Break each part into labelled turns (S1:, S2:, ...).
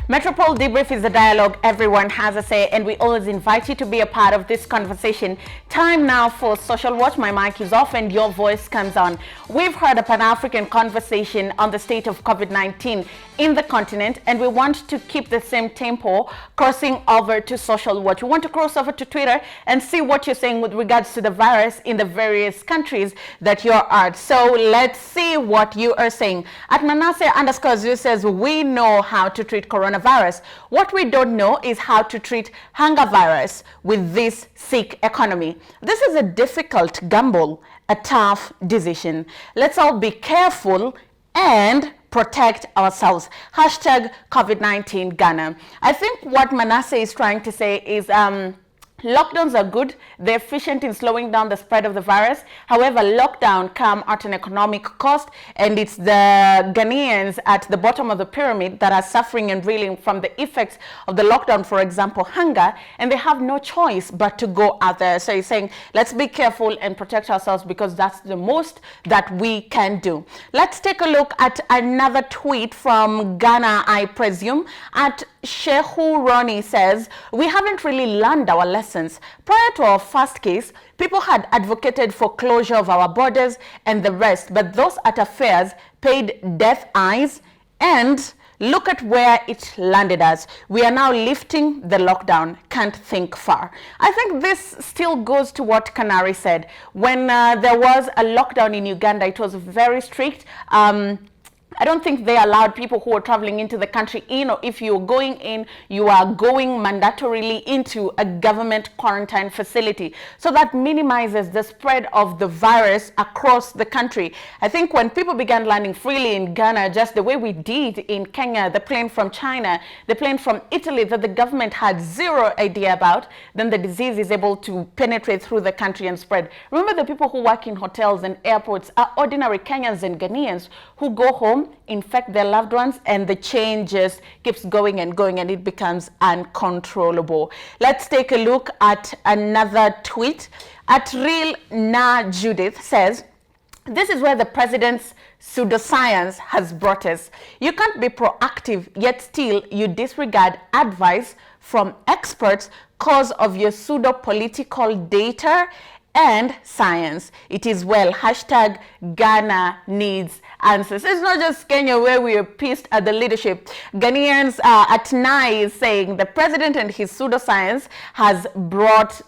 S1: Metropole Debrief is a dialogue. Everyone has a say, and we always invite you to be a part of this conversation. Time now for Social Watch. My mic is off and your voice comes on. We've heard a Pan-African conversation on the state of COVID-19 in the continent, and we want to keep the same tempo, crossing over to Social Watch. We want to cross over to Twitter and see what you're saying with regards to the virus in the various countries that you're at. So let's see what you are saying. At Manasseh_Zoo says, we know how to treat coronavirus. What we don't know is how to treat hunger virus with this sick economy. This is a difficult gamble, a tough decision. Let's all be careful and protect ourselves. Hashtag COVID-19 Ghana. I think what Manasseh is trying to say is lockdowns are good. They're efficient in slowing down the spread of the virus. However, lockdown come at an economic cost, and it's the Ghanaians at the bottom of the pyramid that are suffering and reeling from the effects of the lockdown, for example, hunger, and they have no choice but to go out there. So he's saying, let's be careful and protect ourselves because that's the most that we can do. Let's take a look at another tweet from Ghana, I presume. At Shehu Roni says, we haven't really learned our lessons. Prior to our first case, people had advocated for closure of our borders and the rest, but those at affairs paid death eyes, and look at where it landed us. We are now lifting the lockdown. Can't think far. I think this still goes to what Canary said. When there was a lockdown in Uganda, it was very strict. I don't think they allowed people who were traveling into the country in, or if you're going in, you are going mandatorily into a government quarantine facility. So that minimizes the spread of the virus across the country. I think when people began landing freely in Ghana, just the way we did in Kenya, the plane from China, the plane from Italy that the government had zero idea about, then the disease is able to penetrate through the country and spread. Remember, the people who work in hotels and airports are ordinary Kenyans and Ghanaians who go home, infect their loved ones, and the chain just keeps going and going, and it becomes uncontrollable. Let's take a look at another tweet. At Real Na Judith says, this is where the president's pseudoscience has brought us. You can't be proactive, yet still you disregard advice from experts cause of your pseudo-political data and science. It is well. Hashtag Ghana needs answers. It's not just Kenya where we are pissed at the leadership. Ghanaians at NAI is saying the president and his pseudoscience has brought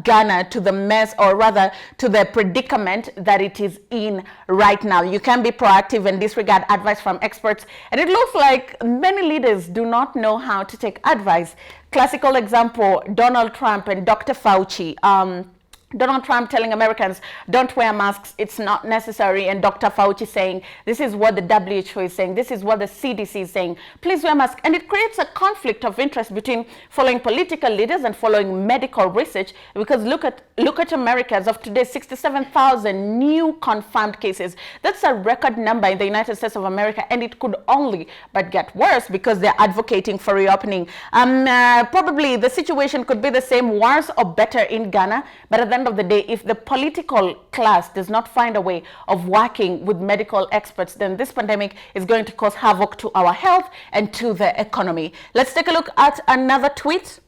S1: Ghana to the mess, or rather to the predicament that it is in right now. You can be proactive and disregard advice from experts, and it looks like many leaders do not know how to take advice. Classical example, Donald Trump and Dr. Fauci. Donald Trump telling Americans, don't wear masks, it's not necessary. And Dr. Fauci saying, this is what the WHO is saying, this is what the CDC is saying, please wear masks. And it creates a conflict of interest between following political leaders and following medical research, because look at America. As of today, 67,000 new confirmed cases. That's a record number in the United States of America, and it could only but get worse because they're advocating for reopening. Probably the situation could be the same, worse or better in Ghana, but at the end of the day, if the political class does not find a way of working with medical experts, then this pandemic is going to cause havoc to our health and to the economy. Let's take a look at another tweet.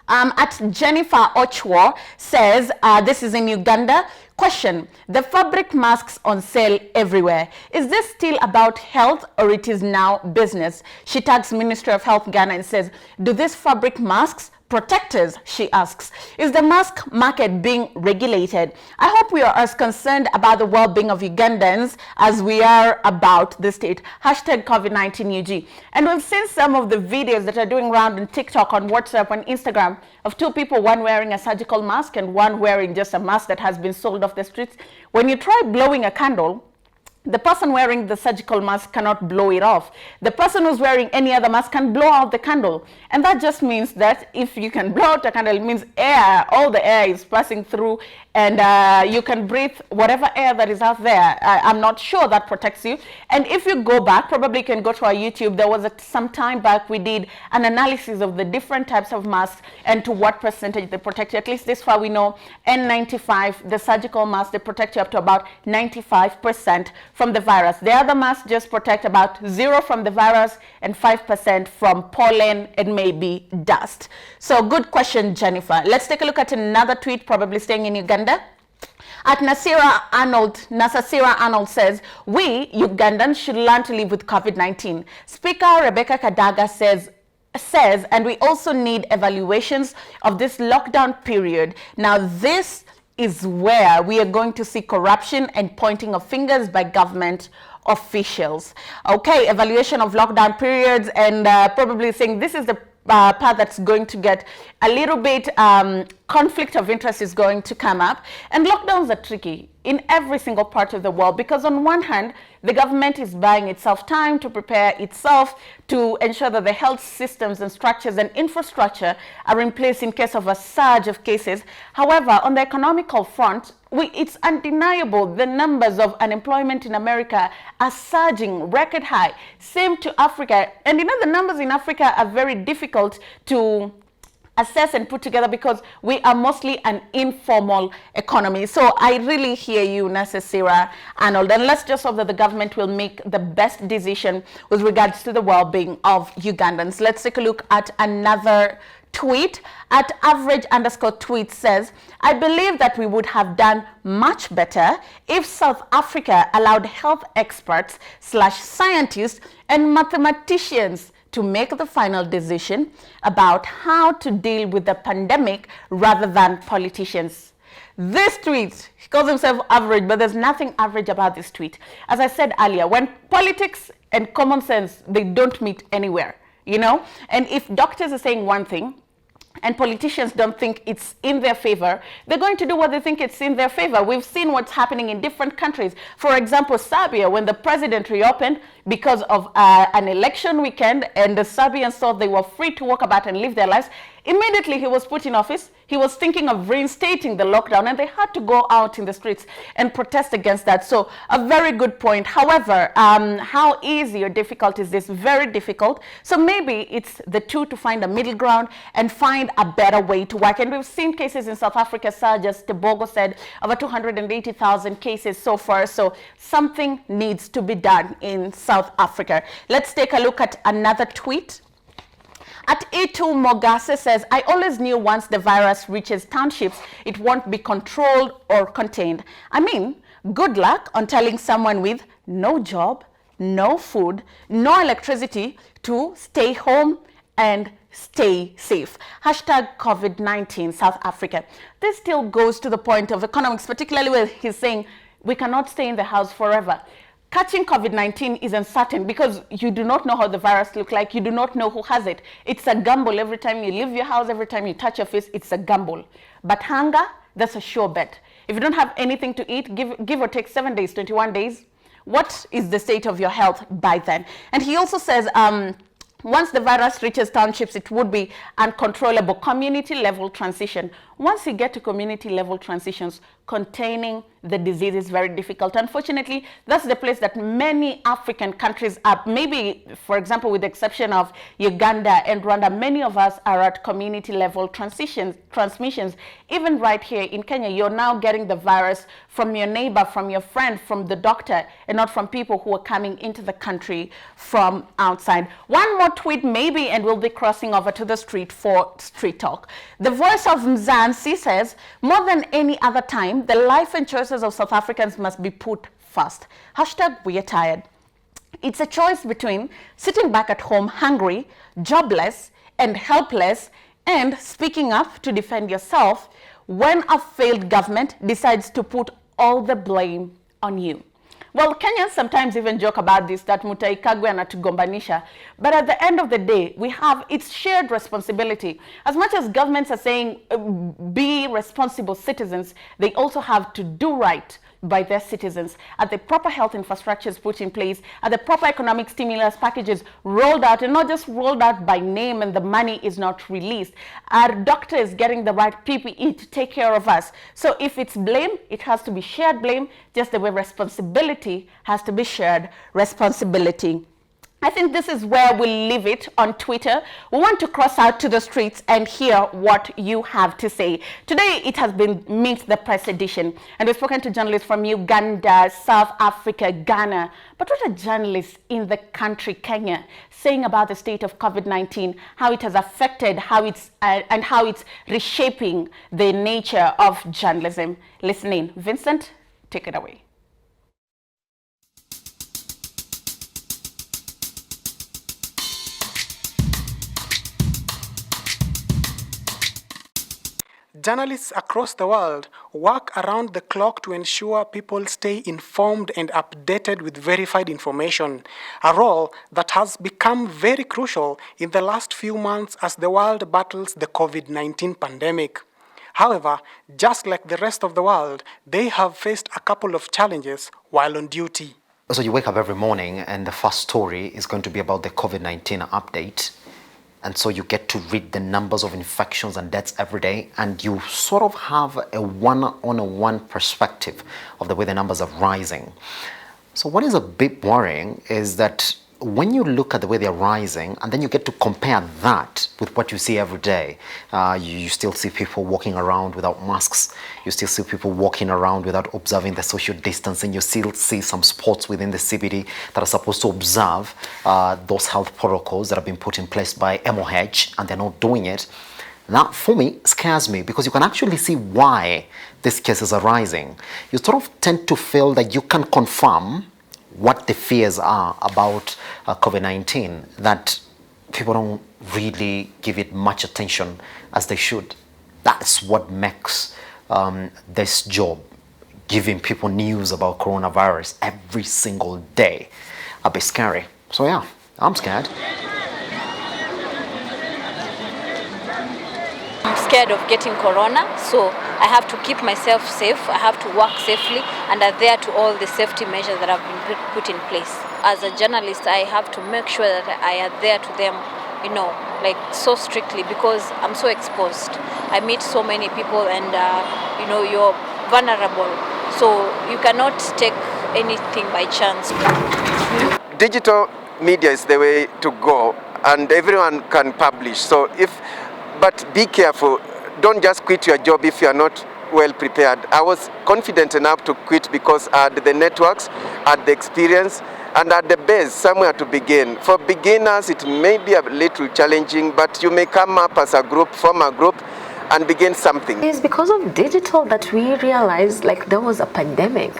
S1: At Jennifer Ochwo says, this is in Uganda. Question, the fabric masks on sale everywhere. Is this still about health, or it is now business? She tags Ministry of Health Ghana and says, do these fabric masks protect us? She asks. Is the mask market being regulated? I hope we are as concerned about the well-being of Ugandans as we are about the state. Hashtag COVID-19 UG. And we've seen some of the videos that are doing around on TikTok, on WhatsApp, on Instagram, of two people, one wearing a surgical mask and one wearing just a mask that has been sold off the streets. When you try blowing a candle, the person wearing the surgical mask cannot blow it off. The person who's wearing any other mask can blow out the candle. And that just means that if you can blow out a candle, it means air, all the air is passing through and you can breathe whatever air that is out there. I'm not sure that protects you. And if you go back, probably you can go to our YouTube. There was some time back we did an analysis of the different types of masks and to what percentage they protect you. At least this far we know N95, the surgical mask, they protect you up to about 95% from the virus. The other masks just protect about 0 from the virus and 5% from pollen and maybe dust. So good question, Jennifer. Let's take a look at another tweet, probably staying in Uganda. At Nasira Arnold says, we Ugandans should learn to live with COVID-19. Speaker Rebecca Kadaga says, and we also need evaluations of this lockdown period. Now, this is where we are going to see corruption and pointing of fingers by government officials. Okay, evaluation of lockdown periods, and probably saying this is the part that's going to get a little bit conflict of interest is going to come up. And lockdowns are tricky in every single part of the world, because on one hand, the government is buying itself time to prepare itself to ensure that the health systems and structures and infrastructure are in place in case of a surge of cases. However, on the economical front, it's undeniable the numbers of unemployment in America are surging, record high. Same to Africa. And you know, the numbers in Africa are very difficult to assess and put together because we are mostly an informal economy. So I really hear you, Nasira Arnold, and let's just hope that the government will make the best decision with regards to the well-being of Ugandans. Let's take a look at another tweet. At average_tweet says, I believe that we would have done much better if South Africa allowed health experts / scientists and mathematicians to make the final decision about how to deal with the pandemic rather than politicians. This tweet, he calls himself average, but there's nothing average about this tweet. As I said earlier, when politics and common sense, they don't meet anywhere, you know? And if doctors are saying one thing, and politicians don't think it's in their favor, they're going to do what they think it's in their favor. We've seen what's happening in different countries. For example, Serbia, when the president reopened because of an election weekend, and the Serbians thought they were free to walk about and live their lives, immediately he was put in office. He was thinking of reinstating the lockdown, and they had to go out in the streets and protest against that. So a very good point. However, how easy or difficult is this? Very difficult. So maybe it's the two to find a middle ground and find a better way to work. And we've seen cases in South Africa, such as Tebogo said, over 280,000 cases so far. So something needs to be done in South Africa. Let's take a look at another tweet. At E2 Mogase says, I always knew once the virus reaches townships, it won't be controlled or contained. I mean, good luck on telling someone with no job, no food, no electricity to stay home and stay safe. Hashtag COVID-19 South Africa. This still goes to the point of economics, particularly where he's saying we cannot stay in the house forever. Catching COVID-19 is uncertain because you do not know how the virus looks like. You do not know who has it. It's a gamble. Every time you leave your house, every time you touch your face, it's a gamble. But hunger, that's a sure bet. If you don't have anything to eat, give or take 7 days, 21 days, what is the state of your health by then? And he also says, once the virus reaches townships, it would be uncontrollable community-level transition. Once you get to community-level transitions, containing the disease is very difficult. Unfortunately, that's the place that many African countries are. Maybe, for example, with the exception of Uganda and Rwanda, many of us are at community-level transmissions. Even right here in Kenya, you're now getting the virus from your neighbor, from your friend, from the doctor, and not from people who are coming into the country from outside. One more tweet maybe, and we'll be crossing over to the street for Street Talk. The voice of Mzansi says, more than any other time, the life and choices of South Africans must be put first. Hashtag we are tired. It's a choice between sitting back at home hungry, jobless, and helpless, and speaking up to defend yourself when a failed government decides to put all the blame on you. Well, Kenyans sometimes even joke about this, that mutaikagwe anatugombanisha. But at the end of the day, it's shared responsibility. As much as governments are saying, be responsible citizens, they also have to do right by their citizens, are the proper health infrastructures put in place, are the proper economic stimulus packages rolled out, and not just rolled out by name and the money is not released? Are doctors getting the right PPE to take care of us? So if it's blame, it has to be shared blame, just the way responsibility has to be shared responsibility. I think this is where we'll leave it on Twitter. We want to cross out to the streets and hear what you have to say. Today, it has been Meet the Press edition, and we've spoken to journalists from Uganda, South Africa, Ghana. But what are journalists in the country, Kenya, saying about the state of COVID-19, how it has affected, and how it's reshaping the nature of journalism? Listen in. Vincent, take it away.
S2: Journalists across the world work around the clock to ensure people stay informed and updated with verified information, a role that has become very crucial in the last few months as the world battles the COVID-19 pandemic. However, just like the rest of the world, they have faced a couple of challenges while on duty.
S3: So you wake up every morning and the first story is going to be about the COVID-19 update. And so you get to read the numbers of infections and deaths every day, and you sort of have a one-on-one perspective of the way the numbers are rising. So what is a bit worrying is that when you look at the way they're rising, and then you get to compare that with what you see every day, you still see people walking around without masks. You still see people walking around without observing the social distancing. You still see some spots within the CBD that are supposed to observe those health protocols that have been put in place by MOH, and they're not doing it. That, for me, scares me, because you can actually see why these cases are rising. You sort of tend to feel that you can confirm what the fears are about COVID-19, that people don't really give it much attention as they should. That's what makes this job, giving people news about coronavirus every single day, a bit scary. So yeah, I'm scared.
S4: I'm scared of getting corona, so I have to keep myself safe, I have to work safely and adhere to all the safety measures that have been put in place. As a journalist, I have to make sure that I adhere to them, like so strictly, because I'm so exposed. I meet so many people and, you're vulnerable, so you cannot take anything by chance.
S5: Digital media is the way to go, and everyone can publish. But be careful. Don't just quit your job if you are not well prepared. I was confident enough to quit because I had the networks, I had the experience, and at the base, somewhere to begin. For beginners, it may be a little challenging, but you may come up as a group, form a group, and begin something.
S6: It's because of digital that we realized there was a pandemic.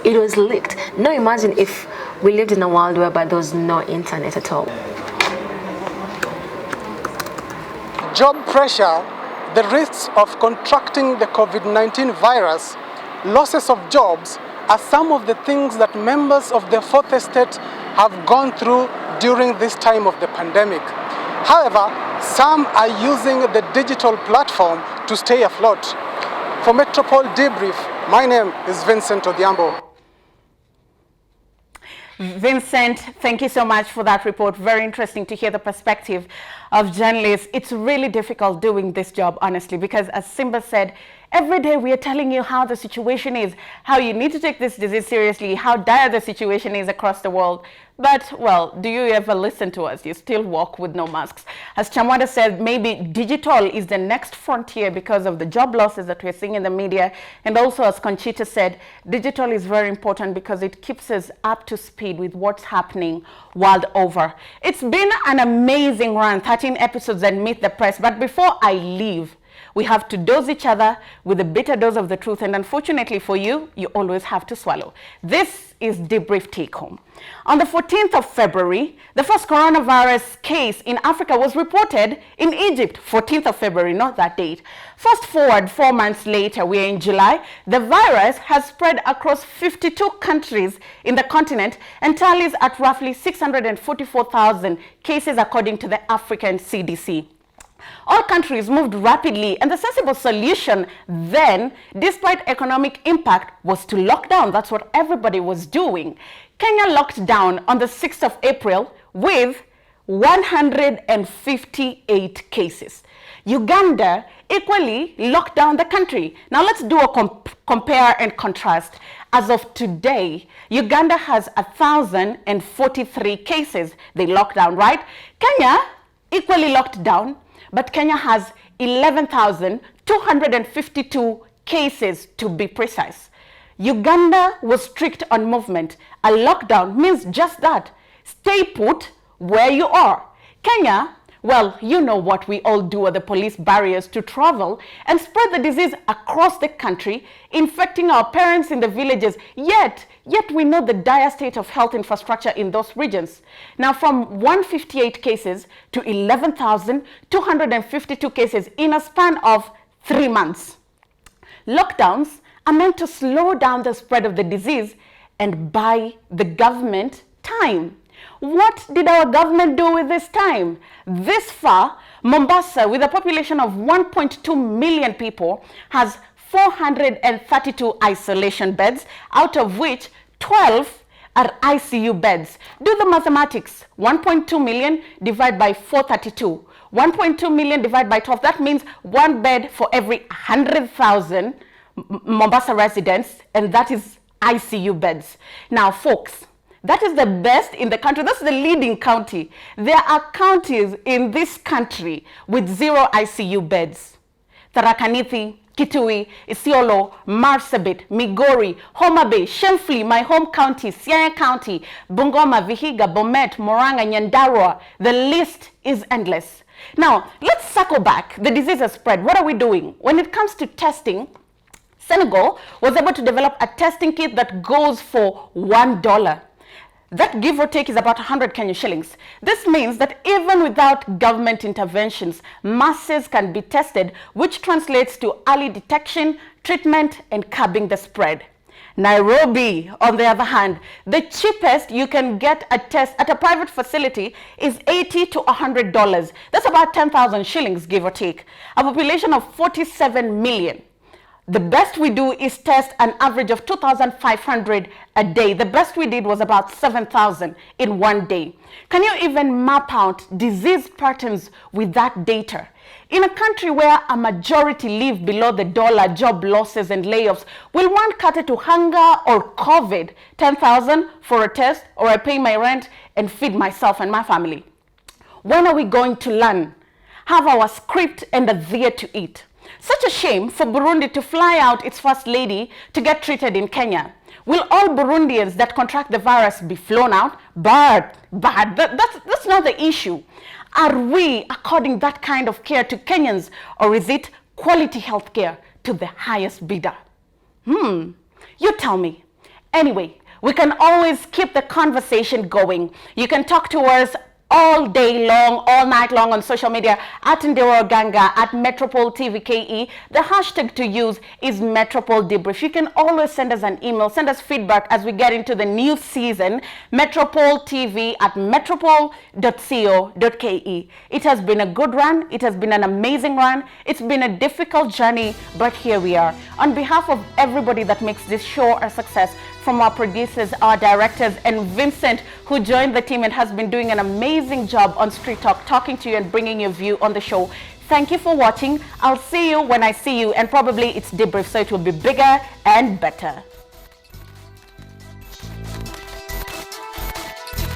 S6: It was leaked. Now imagine if we lived in a world whereby there was no internet at all.
S2: Job pressure, the risks of contracting the COVID-19 virus, losses of jobs are some of the things that members of the Fourth Estate have gone through during this time of the pandemic. However, some are using the digital platform to stay afloat. For Metropole Debrief, my name is Vincent Odhiambo.
S1: Vincent, thank you so much for that report. Very interesting to hear the perspective of journalists. It's really difficult doing this job, honestly, because as Simba said, every day we are telling you how the situation is, how you need to take this disease seriously, how dire the situation is across the world. But, well, do you ever listen to us? You still walk with no masks. As Chamwada said, maybe digital is the next frontier because of the job losses that we're seeing in the media. And also, as Conchita said, digital is very important because it keeps us up to speed with what's happening world over. It's been an amazing run, 13 episodes and Meet the Press. But before I leave, we have to dose each other with a bitter dose of the truth. And unfortunately for you, you always have to swallow. This is Debrief Take Home. On the 14th of February, the first coronavirus case in Africa was reported in Egypt. 14th of February, not that date. Fast forward 4 months later, we're in July. The virus has spread across 52 countries in the continent and tallies at roughly 644,000 cases according to the African CDC. All countries moved rapidly, and the sensible solution then, despite economic impact, was to lock down. That's what everybody was doing. Kenya locked down on the 6th of April with 158 cases. Uganda equally locked down the country. Now let's do a compare and contrast. As of today, Uganda has 1,043 cases. They locked down, right? Kenya equally locked down, but Kenya has 11,252 cases to be precise. Uganda was strict on movement. A lockdown means just that. Stay put where you are. Kenya, well, you know what we all do at the police barriers to travel and spread the disease across the country, infecting our parents in the villages. Yet we know the dire state of health infrastructure in those regions. Now, from 158 cases to 11,252 cases in a span of 3 months. Lockdowns are meant to slow down the spread of the disease and buy the government time. What did our government do with this time? This far, Mombasa, with a population of 1.2 million people, has 432 isolation beds, out of which 12 are ICU beds. Do the mathematics. 1.2 million divided by 432. 1.2 million divided by 12. That means one bed for every 100,000 Mombasa residents, and that is ICU beds. Now, folks, that is the best in the country. That's the leading county. There are counties in this country with 0 ICU beds. Tharaka Nithi, Kitui, Isiolo, Marsabit, Migori, Homa Bay, Shenfli, my home county, Siaya County, Bungoma, Vihiga, Bomet, Moranga, Nyandarua. The list is endless. Now, let's circle back. The disease has spread. What are we doing? When it comes to testing, Senegal was able to develop a testing kit that goes for $1. That, give or take, is about 100 Kenyan shillings. This means that even without government interventions, masses can be tested, which translates to early detection, treatment, and curbing the spread. Nairobi, on the other hand, the cheapest you can get a test at a private facility is $80 to $100. That's about 10,000 shillings, give or take. A population of 47 million. The best we do is test an average of 2,500 a day. The best we did was about 7,000 in one day. Can you even map out disease patterns with that data? In a country where a majority live below the dollar, job losses and layoffs, will one cut it to hunger or COVID? 10,000 for a test, or I pay my rent and feed myself and my family? When are we going to learn? Have our script and adhere to it? Such a shame for Burundi to fly out its first lady to get treated in Kenya. Will all Burundians that contract the virus be flown out? But that's not the issue. Are we according that kind of care to Kenyans, or is it quality health care to the highest bidder? You tell me. Anyway, we can always keep the conversation going. You can talk to us all day long, all night long on social media at Ndero Ganga, at Metropole TV KE. The hashtag to use is Metropole Debrief. You can always send us an email, send us feedback as we get into the new season. Metropole TV at metropole.co.ke. It has been a good run. It has been an amazing run. It's been a difficult journey, but here we are. On behalf of everybody that makes this show a success, from our producers, our directors, and Vincent, who joined the team and has been doing an amazing job on Street Talk, talking to you and bringing your view on the show. Thank you for watching. I'll see you when I see you, and probably it's debrief, so it will be bigger and better.